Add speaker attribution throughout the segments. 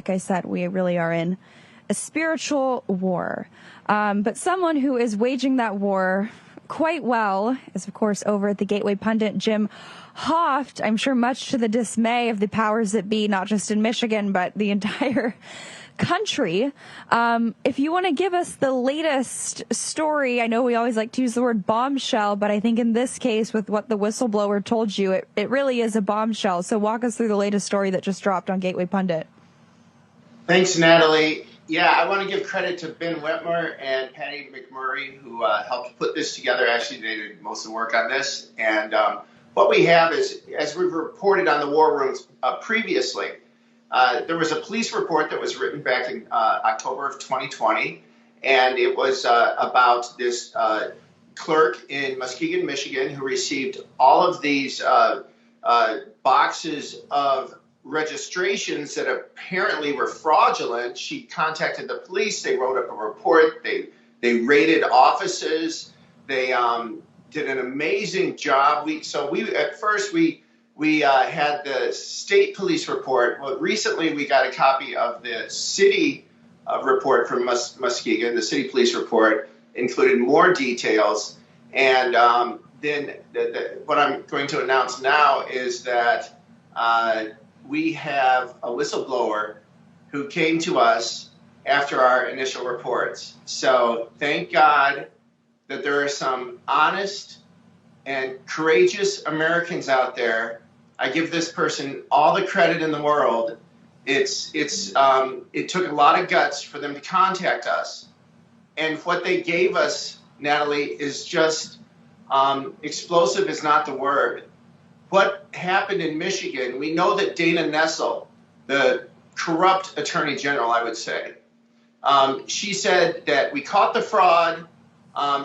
Speaker 1: Like I said, we really are in a spiritual war. But someone who is waging that war quite well is, of course, over at the Gateway pundit, Jim Hoft. I'm sure much to the dismay of the powers that be, not just in Michigan, but the entire country. If you want to give us the latest story, I know we always like to use the word bombshell, but I think in this case, with what the whistleblower told you, it really is a bombshell. So walk us through the latest story that just dropped on Gateway Pundit.
Speaker 2: Thanks, Natalie. Yeah, I want to give credit to Ben Whitmer and Patty McMurray, who helped put this together. Actually, they did most of the work on this. And what we have is, as we've reported on the War Rooms previously, there was a police report that was written back in October of 2020, and it was about this clerk in Muskegon, Michigan, who received all of these boxes of registrations that apparently were fraudulent. She contacted the police. They wrote up a report. They raided offices. They did an amazing job. At first we had the state police report. Well, recently we got a copy of the city report from Muskegon. The city police report included more details. And then what I'm going to announce now is that we have a whistleblower who came to us after our initial reports. So thank God that there are some honest and courageous Americans out there. I give this person all the credit in the world. It took a lot of guts for them to contact us. And what they gave us, Natalie, is just explosive is not the word. What happened in Michigan, we know that Dana Nessel, the corrupt attorney general, I would say, she said that we caught the fraud.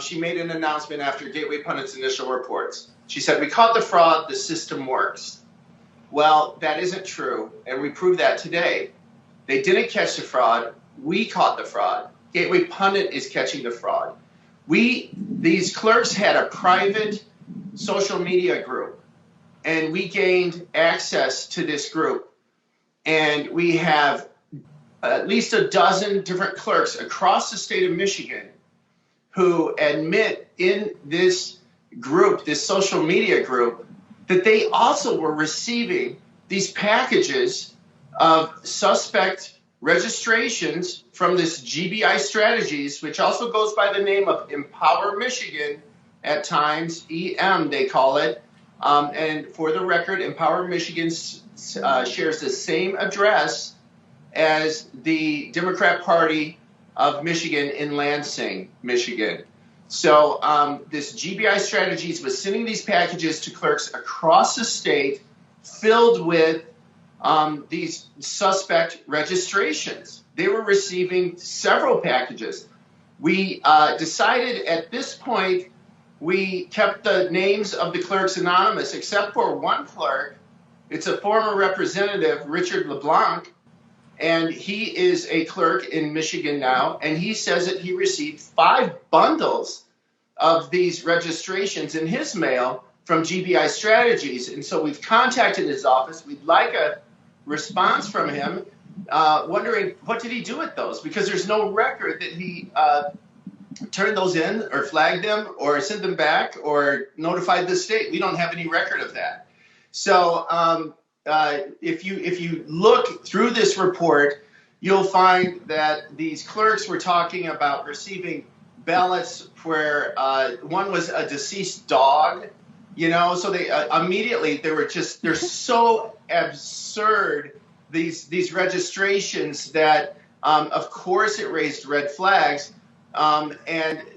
Speaker 2: She made an announcement after Gateway Pundit's initial reports. She said, we caught the fraud, the system works. Well, that isn't true, and we proved that today. They didn't catch the fraud. We caught the fraud. Gateway Pundit is catching the fraud. These clerks had a private social media group, and we gained access to this group. And we have at least a dozen different clerks across the state of Michigan who admit in this group, this social media group, that they also were receiving these packages of suspect registrations from this GBI Strategies, which also goes by the name of Empower Michigan at times, EM they call it. And for the record, Empower Michigan shares the same address as the Democrat Party of Michigan in Lansing, Michigan. So this GBI Strategies was sending these packages to clerks across the state filled with these suspect registrations. They were receiving several packages. We decided at this point we kept the names of the clerks anonymous, except for one clerk. It's a former representative, Richard LeBlanc, and he is a clerk in Michigan now, and he says that he received 5 bundles of these registrations in his mail from GBI Strategies. And so we've contacted his office. We'd like a response from him, wondering what did he do with those? Because there's no record that he turned those in or flagged them or sent them back or notified the state. We don't have any record of that. So if you look through this report, you'll find that these clerks were talking about receiving ballots where one was a deceased dog, so they immediately they're so absurd, these registrations, that of course it raised red flags. And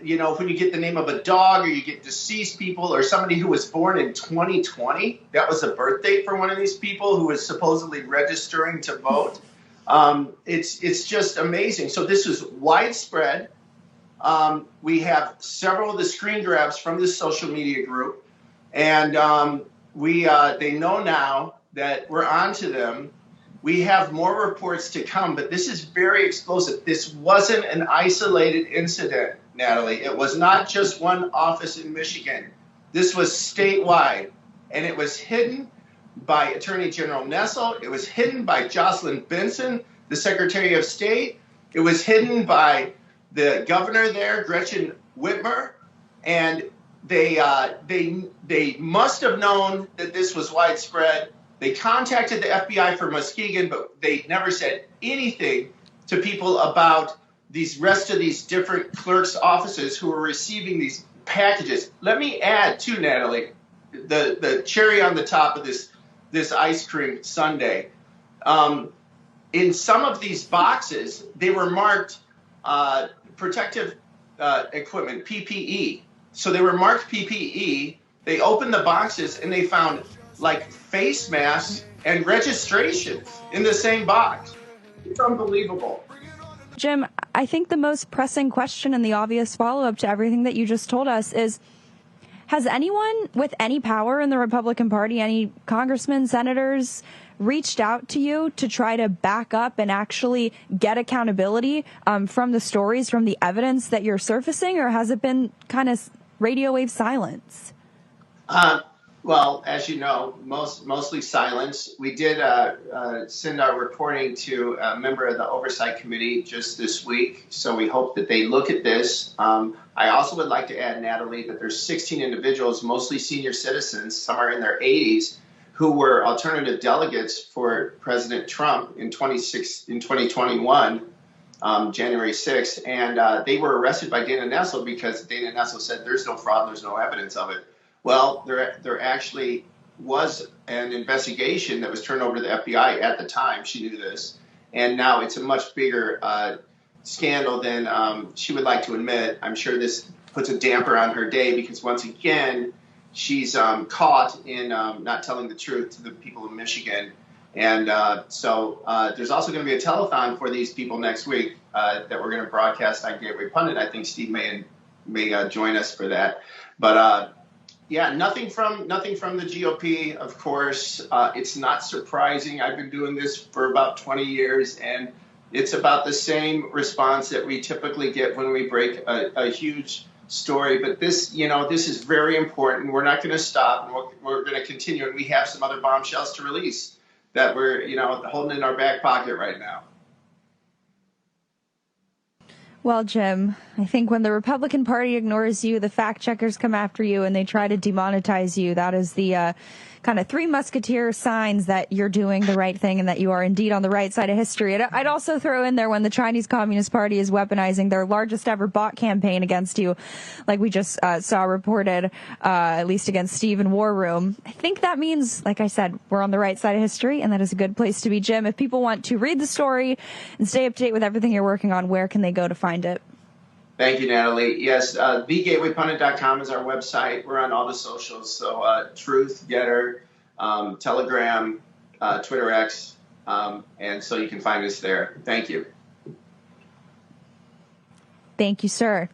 Speaker 2: when you get the name of a dog, or you get deceased people, or somebody who was born in 2020, that was a birth date for one of these people who was supposedly registering to vote. It's just amazing. So this is widespread. We have several of the screen grabs from this social media group, and they know now that we're on to them. We have more reports to come, but this is very explosive. This wasn't an isolated incident, Natalie. It was not just one office in Michigan. This was statewide, and it was hidden by Attorney General Nessel. It was hidden by Jocelyn Benson, the Secretary of State. It was hidden by the governor there, Gretchen Whitmer, and they must have known that this was widespread. They contacted the FBI for Muskegon, but they never said anything to people about these rest of these different clerks' offices who were receiving these packages. Let me add too, Natalie, the cherry on the top of this ice cream sundae. In some of these boxes, they were marked protective equipment, PPE. So they were marked PPE. They opened the boxes and they found like face masks and registrations in the same box. It's unbelievable.
Speaker 1: Jim, I think the most pressing question and the obvious follow-up to everything that you just told us is, has anyone with any power in the Republican Party, any congressmen, senators, reached out to you to try to back up and actually get accountability from the stories, from the evidence that you're surfacing, or has it been kind of radio wave silence?
Speaker 2: Well, as you know, mostly silence. We did send our reporting to a member of the Oversight Committee just this week, so we hope that they look at this. I also would like to add, Natalie, that there's 16 individuals, mostly senior citizens, some are in their 80s, who were alternative delegates for President Trump in 2021, January 6th, and they were arrested by Dana Nessel because Dana Nessel said there's no fraud, there's no evidence of it. Well, there actually was an investigation that was turned over to the FBI at the time. She knew this. And now it's a much bigger scandal than she would like to admit. I'm sure this puts a damper on her day because, once again, she's caught in not telling the truth to the people of Michigan. And so there's also going to be a telethon for these people next week that we're going to broadcast on Gateway Pundit. I think Steve may join us for that. But yeah, nothing from the GOP, of course. It's not surprising. I've been doing this for about 20 years, and it's about the same response that we typically get when we break a huge story. But this is very important. We're not going to stop, and we're going to continue. And we have some other bombshells to release that we're holding in our back pocket right now.
Speaker 1: Well, Jim, I think when the Republican Party ignores you, the fact checkers come after you and they try to demonetize you. That is the kind of three musketeer signs that you're doing the right thing and that you are indeed on the right side of history. And I'd also throw in there when the Chinese Communist Party is weaponizing their largest ever bot campaign against you, like we just saw reported, at least against Steve in War Room. I think that means, like I said, we're on the right side of history, and that is a good place to be. Jim, if people want to read the story and stay up to date with everything you're working on, where can they go to find it?
Speaker 2: Thank you, Natalie. Yes, thegatewaypundit.com is our website. We're on all the socials, so Truth, Getter, Telegram, Twitter X, and so you can find us there. Thank you.
Speaker 1: Thank you, sir.